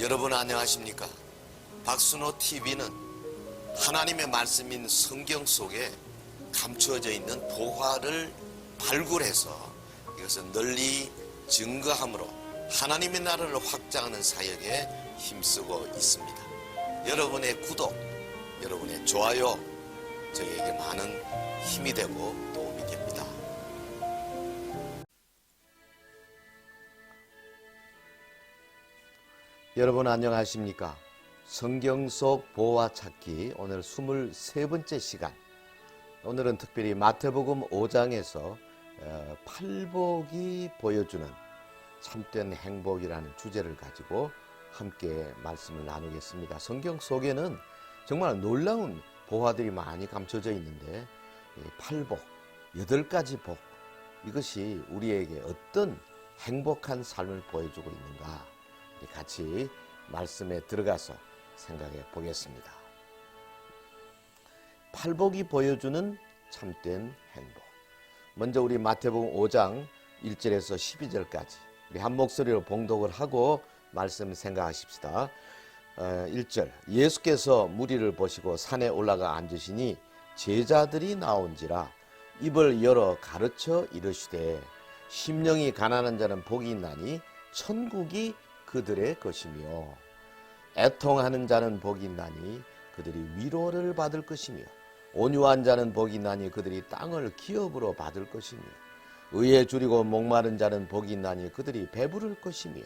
여러분 안녕하십니까? 박순호 TV는 하나님의 말씀인 성경 속에 감추어져 있는 보화를 발굴해서 이것을 널리 증거함으로 하나님의 나라를 확장하는 사역에 힘쓰고 있습니다. 여러분의 구독, 여러분의 좋아요 저희에게 많은 힘이 되고 도움이 됩니다. 여러분 안녕하십니까? 성경 속 보화 찾기 오늘 23번째 시간. 오늘은 특별히 마태복음 5장에서 팔복이 보여주는 참된 행복이라는 주제를 가지고 함께 말씀을 나누겠습니다. 성경 속에는 정말 놀라운 보화들이 많이 감춰져 있는데 팔복, 8가지 복, 이것이 우리에게 어떤 행복한 삶을 보여주고 있는가 같이 말씀에 들어가서 생각해 보겠습니다. 팔복이 보여주는 참된 행복. 먼저 우리 마태복음 5장 1절에서 12절까지 우리 한 목소리로 봉독을 하고 말씀 생각하십시다. 1절 예수께서 무리를 보시고 산에 올라가 앉으시니 제자들이 나온지라 입을 열어 가르쳐 이르시되 심령이 가난한 자는 복이 있나니 천국이 그들의 것이며 애통하는 자는 복이 있나니 그들이 위로를 받을 것이며 온유한 자는 복이 있나니 그들이 땅을 기업으로 받을 것이며 의에 줄이고 목마른 자는 복이 있나니 그들이 배부를 것이며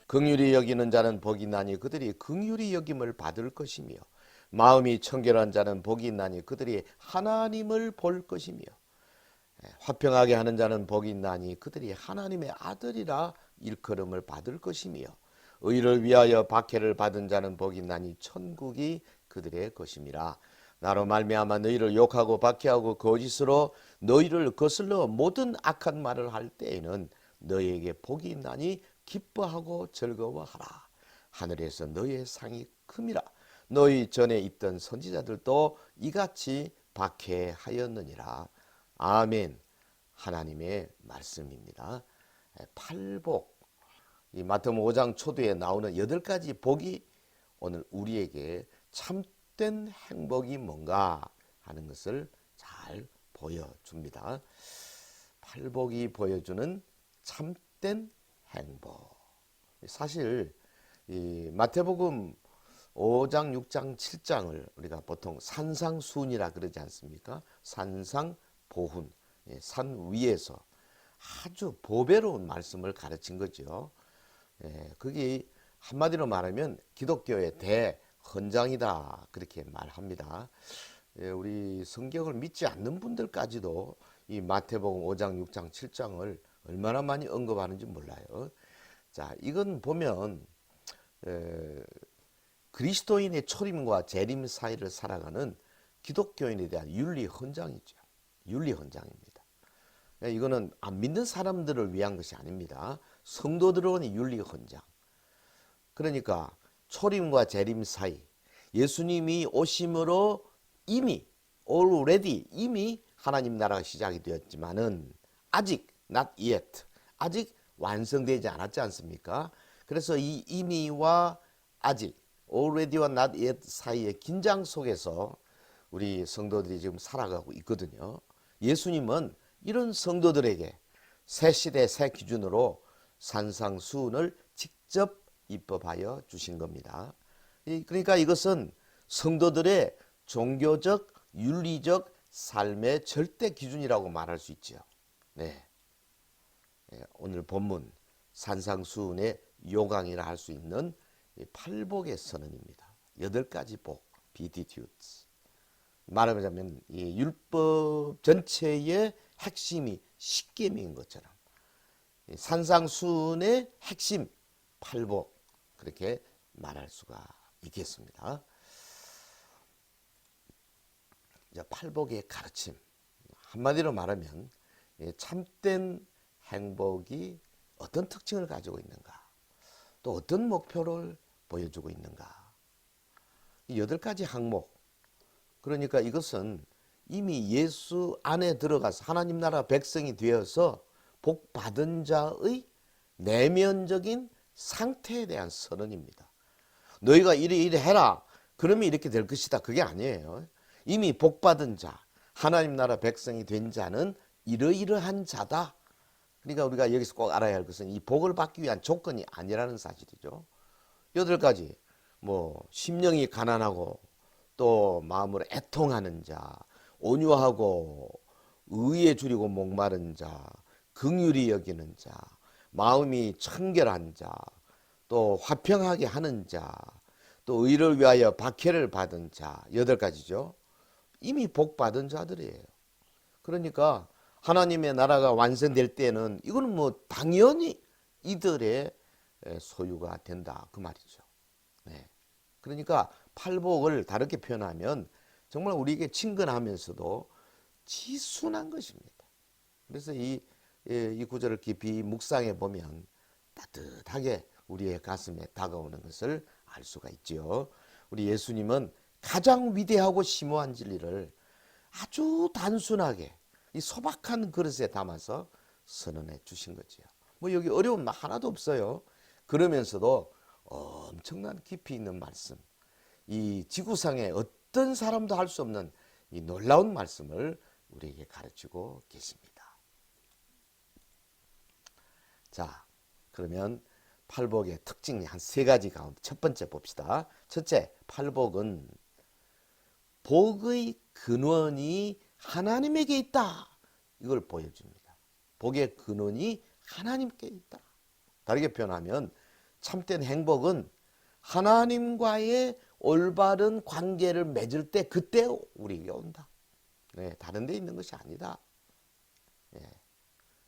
긍휼히 여기는 자는 복이 있나니 그들이 긍휼히 여김을 받을 것이며 마음이 청결한 자는 복이 있나니 그들이 하나님을 볼 것이며 화평하게 하는 자는 복이 있나니 그들이 하나님의 아들이라 일컬음을 받을 것이며 의를 위하여 박해를 받은 자는 복이 있나니 천국이 그들의 것임이라. 나로 말미암아 너희를 욕하고 박해하고 거짓으로 너희를 거슬러 모든 악한 말을 할 때에는 너희에게 복이 있나니 기뻐하고 즐거워하라. 하늘에서 너희의 상이 큼이라. 너희 전에 있던 선지자들도 이같이 박해하였느니라. 아멘. 하나님의 말씀입니다. 팔복, 이 마태복음 5장 초두에 나오는 8가지 복이 오늘 우리에게 참된 행복이 뭔가 하는 것을 잘 보여줍니다. 팔복이 보여주는 참된 행복. 사실 이 마태복음 5장, 6장, 7장을 우리가 보통 산상수훈이라 그러지 않습니까? 산상보훈, 산 위에서 아주 보배로운 말씀을 가르친 거죠. 그게 한마디로 말하면 기독교의 대헌장이다 그렇게 말합니다. 우리 성경을 믿지 않는 분들까지도 이 마태복음 5장, 6장, 7장을 얼마나 많이 언급하는지 몰라요. 자, 이건 보면 그리스도인의 초림과 재림 사이를 살아가는 기독교인에 대한 윤리헌장이죠. 윤리헌장입니다. 이거는 안 믿는 사람들을 위한 것이 아닙니다. 성도들의 윤리헌장. 그러니까 초림과 재림 사이, 예수님이 오심으로 이미 already 이미 하나님 나라가 시작이 되었지만은 아직 not yet, 아직 완성되지 않았지 않습니까? 그래서 이 이미와 아직 already와 not yet 사이의 긴장 속에서 우리 성도들이 지금 살아가고 있거든요. 예수님은 이런 성도들에게 새 시대 새 기준으로 산상수훈을 직접 입법하여 주신 겁니다. 그러니까 이것은 성도들의 종교적, 윤리적 삶의 절대 기준이라고 말할 수 있죠. 네. 오늘 본문 산상수훈의 요강이라 할 수 있는 팔복의 선언입니다. 8가지 복, Beatitudes. 말하자면 이 율법 전체의 핵심이 십계명인 것처럼 산상수훈의 핵심 팔복 그렇게 말할 수가 있겠습니다. 팔복의 가르침 한마디로 말하면 참된 행복이 어떤 특징을 가지고 있는가, 또 어떤 목표를 보여주고 있는가. 이 8가지 항목. 그러니까 이것은 이미 예수 안에 들어가서 하나님 나라 백성이 되어서 복 받은 자의 내면적인 상태에 대한 선언입니다. 너희가 이래 해라. 그러면 이렇게 될 것이다. 그게 아니에요. 이미 복받은 자, 하나님 나라 백성이 된 자는 이러이러한 자다. 그러니까 우리가 여기서 꼭 알아야 할 것은 이 복을 받기 위한 조건이 아니라는 사실이죠. 8가지. 심령이 가난하고 또 마음으로 애통하는 자, 온유하고 의에 줄이고 목마른 자, 긍휼히 여기는 자, 마음이 청결한 자, 또 화평하게 하는 자, 또 의를 위하여 박해를 받은 자, 8가지죠. 이미 복 받은 자들이에요. 그러니까 하나님의 나라가 완성될 때는 이거는 당연히 이들의 소유가 된다 그 말이죠. 네. 그러니까 팔복을 다르게 표현하면 정말 우리에게 친근하면서도 지순한 것입니다. 그래서 이 구절을 깊이 묵상해 보면 따뜻하게 우리의 가슴에 다가오는 것을 알 수가 있죠. 우리 예수님은 가장 위대하고 심오한 진리를 아주 단순하게 이 소박한 그릇에 담아서 선언해 주신 거지요. 여기 어려운 하나도 없어요. 그러면서도 엄청난 깊이 있는 말씀, 이 지구상에 어떤 사람도 할 수 없는 이 놀라운 말씀을 우리에게 가르치고 계십니다. 자, 그러면 팔복의 특징이 한 3가지 가운데 첫 번째 봅시다. 첫째, 팔복은 복의 근원이 하나님에게 있다. 이걸 보여줍니다. 복의 근원이 하나님께 있다. 다르게 표현하면 참된 행복은 하나님과의 올바른 관계를 맺을 때 그때 우리에게 온다. 네, 다른 데 있는 것이 아니다. 네,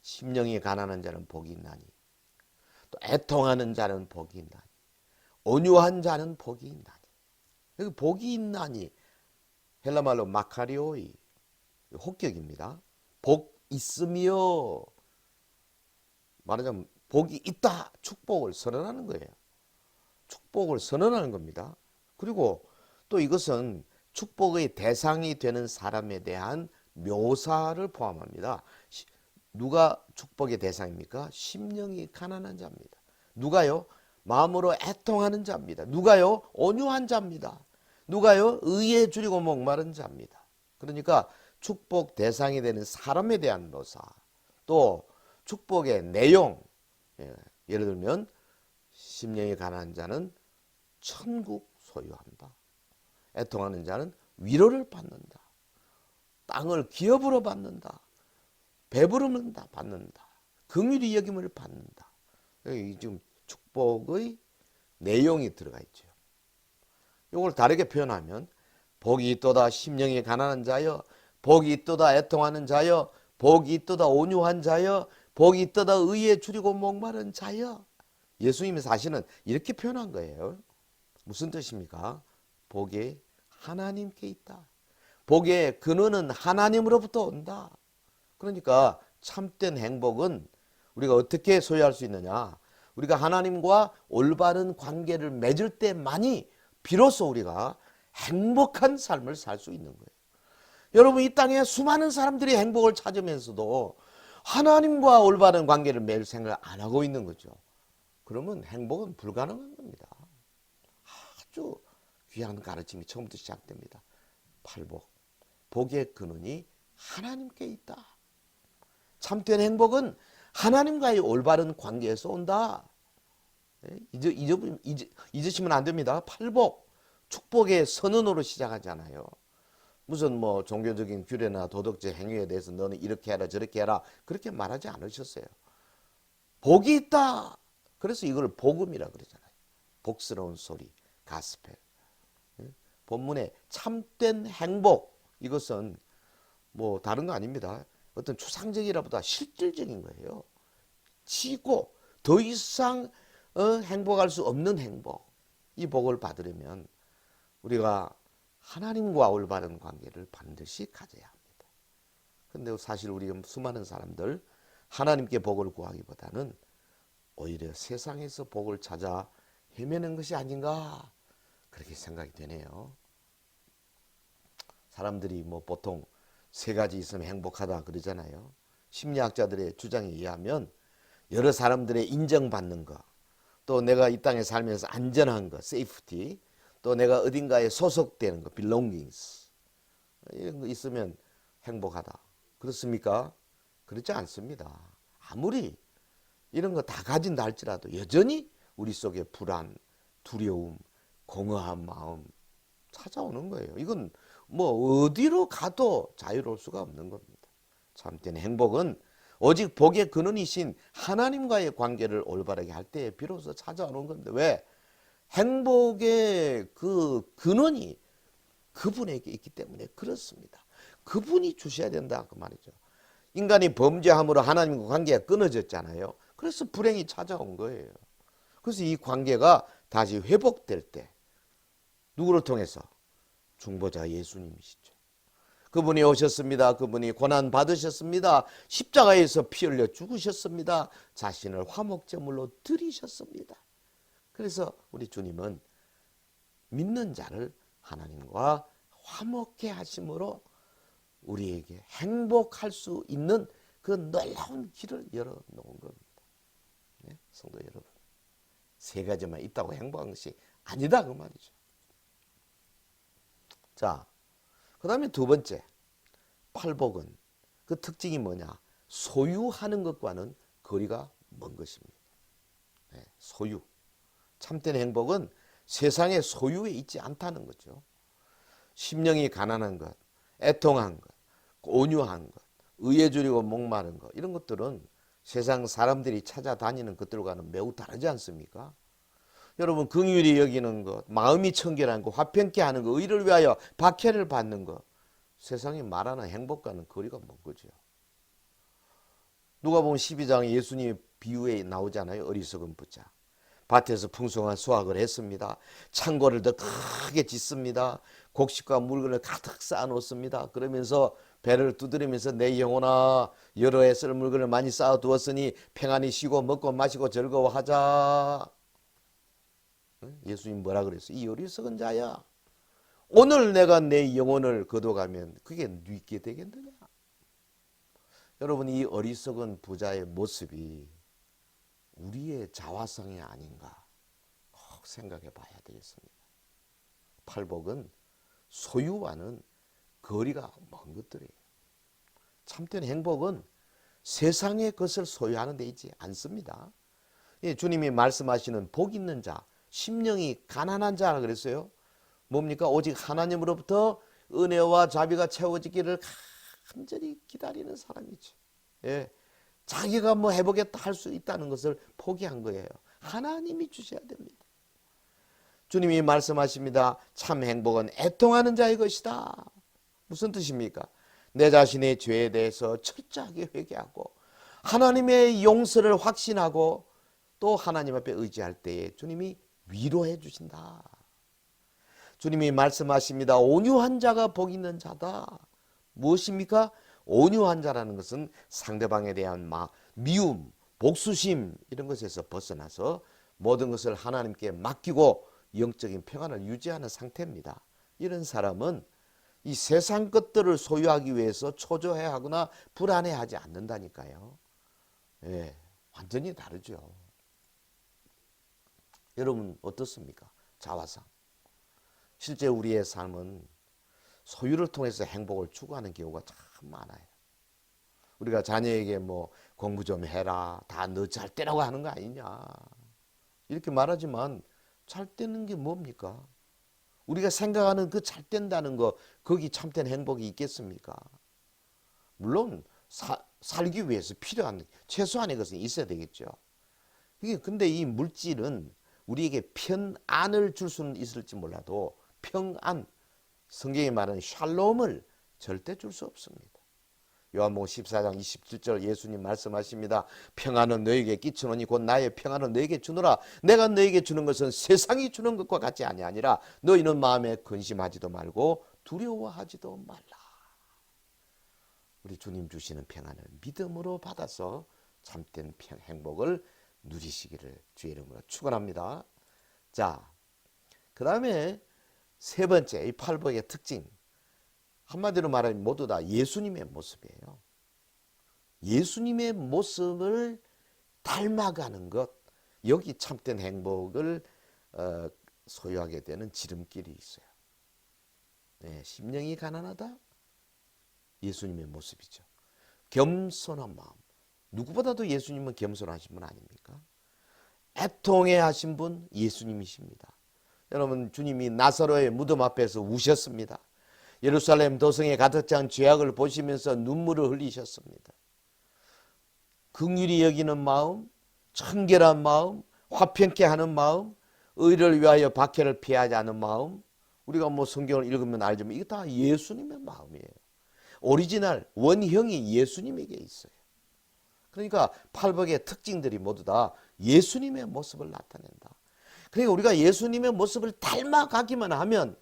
심령이 가난한 자는 복이 있나니 또 애통하는 자는 복이 있나니 온유한 자는 복이 있나니. 여기 복이 있나니 헬라말로 마카리오이 혹격입니다. 복 있으며 말하자면 복이 있다. 축복을 선언하는 거예요. 축복을 선언하는 겁니다. 그리고 또 이것은 축복의 대상이 되는 사람에 대한 묘사를 포함합니다. 누가 축복의 대상입니까? 심령이 가난한 자입니다. 누가요? 마음으로 애통하는 자입니다. 누가요? 온유한 자입니다. 누가요? 의에 줄이고 목마른 자입니다. 그러니까 축복 대상이 되는 사람에 대한 묘사, 또 축복의 내용, 예를 들면 심령이 가난한 자는 천국 소유한다. 애통하는 자는 위로를 받는다. 땅을 기업으로 받는다. 배부름을 받는다. 긍휼히 여김을 받는다. 여기 지금 축복의 내용이 들어가 있죠. 이걸 다르게 표현하면 복이 있도다 심령이 가난한 자여, 복이 있도다 애통하는 자여, 복이 있도다 온유한 자여, 복이 있도다 의에 줄이고 목마른 자여. 예수님의 사실은 이렇게 표현한 거예요. 무슨 뜻입니까? 복이 하나님께 있다. 복의 근원은 하나님으로부터 온다. 그러니까 참된 행복은 우리가 어떻게 소유할 수 있느냐? 우리가 하나님과 올바른 관계를 맺을 때만이 비로소 우리가 행복한 삶을 살 수 있는 거예요. 여러분, 이 땅에 수많은 사람들이 행복을 찾으면서도 하나님과 올바른 관계를 맺을 생각을 안 하고 있는 거죠. 그러면 행복은 불가능한 겁니다. 아주 귀한 가르침이 처음부터 시작됩니다. 팔복, 복의 근원이 하나님께 있다. 참된 행복은 하나님과의 올바른 관계에서 온다. 잊으시면 안 됩니다. 팔복, 축복의 선언으로 시작하잖아요. 무슨 종교적인 규례나 도덕적 행위에 대해서 너는 이렇게 해라 저렇게 해라 그렇게 말하지 않으셨어요. 복이 있다. 그래서 이걸 복음이라 그러잖아요. 복스러운 소리, 가스펠. 본문에 참된 행복, 이것은 다른 거 아닙니다. 어떤 추상적이라보다 실질적인 거예요. 지고 더 이상 행복할 수 없는 행복. 이 복을 받으려면 우리가 하나님과 올바른 관계를 반드시 가져야 합니다. 그런데 사실 우리 수많은 사람들 하나님께 복을 구하기보다는 오히려 세상에서 복을 찾아 헤매는 것이 아닌가 그렇게 생각이 되네요. 사람들이 보통 3가지 있으면 행복하다 그러잖아요. 심리학자들의 주장에 의하면 여러 사람들의 인정받는 것, 또 내가 이 땅에 살면서 안전한 것, 세이프티, 또 내가 어딘가에 소속되는 것, belongings, 이런 거 있으면 행복하다. 그렇습니까? 그렇지 않습니다. 아무리 이런 거 다 가진다 할지라도 여전히 우리 속에 불안, 두려움, 공허한 마음 찾아오는 거예요. 이건 뭐 어디로 가도 자유로울 수가 없는 겁니다. 참된 행복은 오직 복의 근원이신 하나님과의 관계를 올바르게 할 때에 비로소 찾아오는 겁니다. 왜? 행복의 그 근원이 그분에게 있기 때문에 그렇습니다. 그분이 주셔야 된다 그 말이죠. 인간이 범죄함으로 하나님과 관계가 끊어졌잖아요. 그래서 불행이 찾아온 거예요. 그래서 이 관계가 다시 회복될 때 누구를 통해서? 중보자 예수님이시죠. 그분이 오셨습니다. 그분이 고난 받으셨습니다. 십자가에서 피 흘려 죽으셨습니다. 자신을 화목제물로 드리셨습니다. 그래서 우리 주님은 믿는 자를 하나님과 화목케 하심으로 우리에게 행복할 수 있는 그 놀라운 길을 열어놓은 겁니다. 네? 성도 여러분, 세 가지만 있다고 행복한 것이 아니다 그 말이죠. 자, 그 다음에 두 번째, 팔복은 그 특징이 뭐냐? 소유하는 것과는 거리가 먼 것입니다. 네, 소유. 참된 행복은 세상의 소유에 있지 않다는 거죠. 심령이 가난한 것, 애통한 것, 온유한 것, 의에 줄이고 목마른 것, 이런 것들은 세상 사람들이 찾아다니는 것들과는 매우 다르지 않습니까? 여러분, 긍휼히 여기는 것, 마음이 청결한 것, 화평케 하는 것, 의를 위하여 박해를 받는 것, 세상이 말하는 행복과는 거리가 먼 거죠. 누가복음 12장에 예수님의 비유에 나오잖아요. 어리석은 부자. 밭에서 풍성한 수확을 했습니다. 창고를 더 크게 짓습니다. 곡식과 물건을 가득 쌓아놓습니다. 그러면서 배를 두드리면서 내 영혼아, 여러 해 쓸 물건을 많이 쌓아두었으니 평안히 쉬고 먹고 마시고 즐거워하자. 예수님 뭐라 그랬어요? 이 어리석은 자야, 오늘 내가 내 영혼을 거둬가면 그게 뉘게 되겠느냐? 여러분, 이 어리석은 부자의 모습이 우리의 자화상이 아닌가 꼭 생각해 봐야 되겠습니다. 팔복은 소유와는 거리가 먼 것들이에요. 참된 행복은 세상의 것을 소유하는 데 있지 않습니다. 주님이 말씀하시는 복 있는 자, 심령이 가난한 자라 그랬어요. 뭡니까? 오직 하나님으로부터 은혜와 자비가 채워지기를 간절히 기다리는 사람이죠. 예. 자기가 뭐 해보겠다 할 수 있다는 것을 포기한 거예요. 하나님이 주셔야 됩니다. 주님이 말씀하십니다. 참 행복은 애통하는 자의 것이다. 무슨 뜻입니까? 내 자신의 죄에 대해서 철저하게 회개하고 하나님의 용서를 확신하고 또 하나님 앞에 의지할 때에 주님이 위로해 주신다. 주님이 말씀하십니다. 온유한 자가 복 있는 자다. 무엇입니까? 온유한 자라는 것은 상대방에 대한 미움, 복수심 이런 것에서 벗어나서 모든 것을 하나님께 맡기고 영적인 평안을 유지하는 상태입니다. 이런 사람은 이 세상 것들을 소유하기 위해서 초조해하거나 불안해하지 않는다니까요. 예, 완전히 다르죠. 여러분 어떻습니까? 자화상. 실제 우리의 삶은 소유를 통해서 행복을 추구하는 경우가 참 많아요. 우리가 자녀에게 뭐 공부 좀 해라, 다 너 잘 되라고 하는 거 아니냐 이렇게 말하지만 잘 되는 게 뭡니까? 우리가 생각하는 그 잘 된다는 거, 거기 참된 행복이 있겠습니까? 물론 살기 위해서 필요한 최소한의 것은 있어야 되겠죠. 이게 근데 이 물질은 우리에게 평안을 줄 수는 있을지 몰라도 평안, 성경이 말하는 샬롬을 절대 줄 수 없습니다. 요한복음 14장 27절 예수님 말씀하십니다. 평안은 너에게 끼치노니 곧 나의 평안은 너에게 주노라. 내가 너에게 주는 것은 세상이 주는 것과 같지 아니하니라. 너희는 마음에 근심하지도 말고 두려워하지도 말라. 우리 주님 주시는 평안을 믿음으로 받아서 참된 행복을 누리시기를 주의 이름으로 축원합니다. 자, 그 다음에 세 번째 이 팔복의 특징, 한마디로 말하면 모두 다 예수님의 모습이에요. 예수님의 모습을 닮아가는 것, 여기 참된 행복을 소유하게 되는 지름길이 있어요. 네, 심령이 가난하다? 예수님의 모습이죠. 겸손한 마음. 누구보다도 예수님은 겸손하신 분 아닙니까? 애통해 하신 분 예수님이십니다. 여러분, 주님이 나사로의 무덤 앞에서 우셨습니다. 예루살렘 도성에 가득 찬 죄악을 보시면서 눈물을 흘리셨습니다. 긍휼히 여기는 마음, 청결한 마음, 화평케 하는 마음, 의를 위하여 박해를 피하지 않는 마음. 우리가 뭐 성경을 읽으면 알지만 이거 다 예수님의 마음이에요. 오리지널 원형이 예수님에게 있어요. 그러니까 팔복의 특징들이 모두 다 예수님의 모습을 나타낸다. 그러니까 우리가 예수님의 모습을 닮아가기만 하면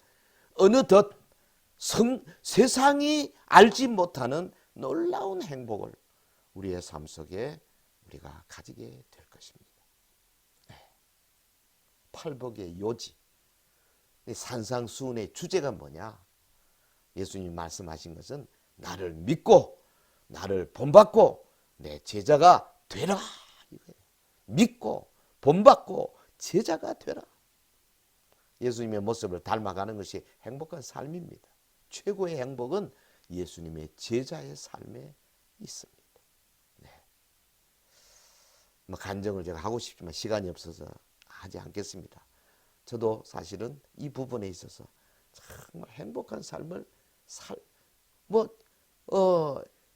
어느덧 세상이 알지 못하는 놀라운 행복을 우리의 삶 속에 우리가 가지게 될 것입니다. 네. 팔복의 요지, 산상수훈의 주제가 뭐냐? 예수님 말씀하신 것은 나를 믿고 나를 본받고 내 제자가 되라. 이거예요. 믿고 본받고 제자가 되라. 예수님의 모습을 닮아가는 것이 행복한 삶입니다. 최고의 행복은 예수님의 제자의 삶에 있습니다. 네. 뭐 간증을 제가 하고 싶지만 시간이 없어서 하지 않겠습니다. 저도 사실은 이 부분에 있어서 정말 행복한 삶을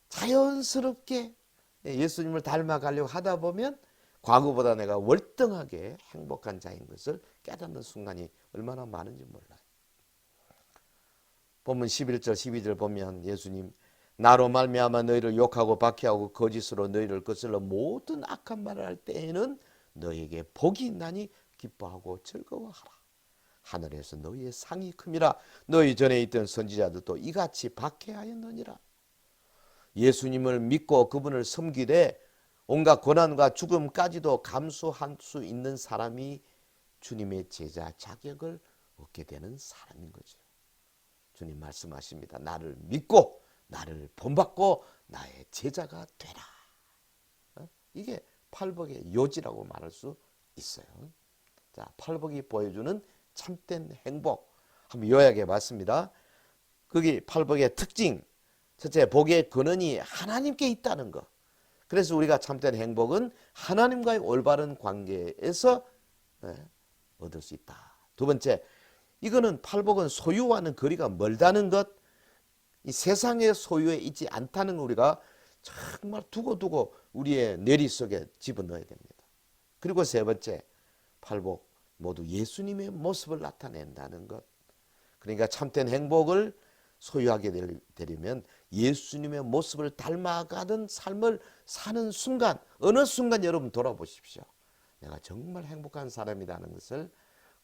자연스럽게 예수님을 닮아가려고 하다 보면 과거보다 내가 월등하게 행복한 자인 것을 깨닫는 순간이 얼마나 많은지 몰라요. 본문 11절 12절 보면 예수님 나로 말미암아 너희를 욕하고 박해하고 거짓으로 너희를 거슬러 모든 악한 말을 할 때에는 너희에게 복이 있나니 기뻐하고 즐거워하라. 하늘에서 너희의 상이 큼이라. 너희 전에 있던 선지자들도 이같이 박해하였느니라. 예수님을 믿고 그분을 섬기되 온갖 고난과 죽음까지도 감수할 수 있는 사람이 주님의 제자 자격을 얻게 되는 사람인 거죠. 주님 말씀하십니다. 나를 믿고 나를 본받고 나의 제자가 되라. 이게 팔복의 요지라고 말할 수 있어요. 자, 팔복이 보여주는 참된 행복 한번 요약해 봤습니다. 거기 팔복의 특징, 첫째, 복의 근원이 하나님께 있다는 것. 그래서 우리가 참된 행복은 하나님과의 올바른 관계에서 얻을 수 있다. 두 번째, 이거는 팔복은 소유와는 거리가 멀다는 것, 이 세상의 소유에 있지 않다는 걸 우리가 정말 두고두고 우리의 뇌리 속에 집어넣어야 됩니다. 그리고 세 번째, 팔복 모두 예수님의 모습을 나타낸다는 것. 그러니까 참된 행복을 소유하게 되려면 예수님의 모습을 닮아가는 삶을 사는 순간, 어느 순간 여러분 돌아보십시오. 내가 정말 행복한 사람이라는 것을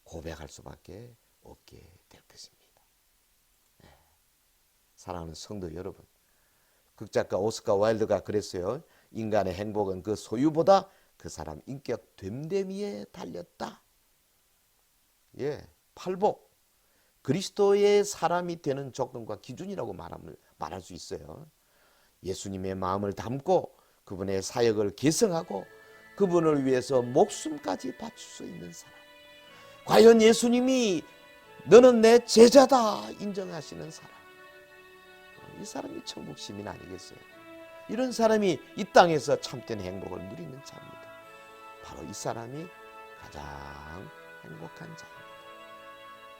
고백할 수밖에 없게 될 것입니다. 네. 사랑하는 성도 여러분, 극작가 오스카 와일드가 그랬어요. 인간의 행복은 그 소유보다 그 사람 인격 됨됨이에 달렸다. 예, 팔복, 그리스도의 사람이 되는 조건과 기준이라고 말할 수 있어요. 예수님의 마음을 담고 그분의 사역을 계승하고 그분을 위해서 목숨까지 바칠 수 있는 사람. 과연 예수님이 너는 내 제자다 인정하시는 사람. 이 사람이 천국 시민 아니겠어요? 이런 사람이 이 땅에서 참된 행복을 누리는 자입니다. 바로 이 사람이 가장 행복한 자입니다.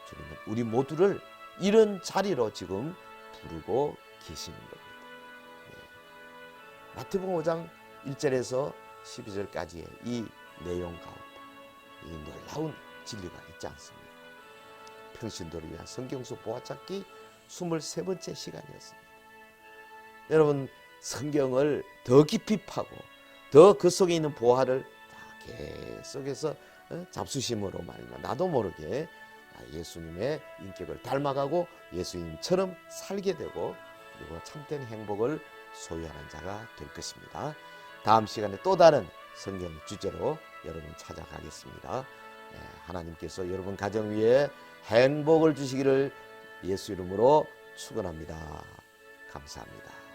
주님은 우리 모두를 이런 자리로 지금 부르고 계시는 겁니다. 네. 마태복음 5장 1절에서 12절까지의 이 내용 가운데 이 놀라운 진리가 있지 않습니까? 평신도를 위한 성경서 보아찾기 23번째 시간이었습니다. 여러분, 성경을 더 깊이 파고 더 그 속에 있는 보화를 계속해서 잡수심으로 말이야 나도 모르게 예수님의 인격을 닮아가고 예수님처럼 살게 되고 그리고 참된 행복을 소유하는 자가 될 것입니다. 다음 시간에 또 다른 성경 주제로 여러분 찾아가겠습니다. 하나님께서 여러분 가정 위에 행복을 주시기를 예수 이름으로 축원합니다. 감사합니다.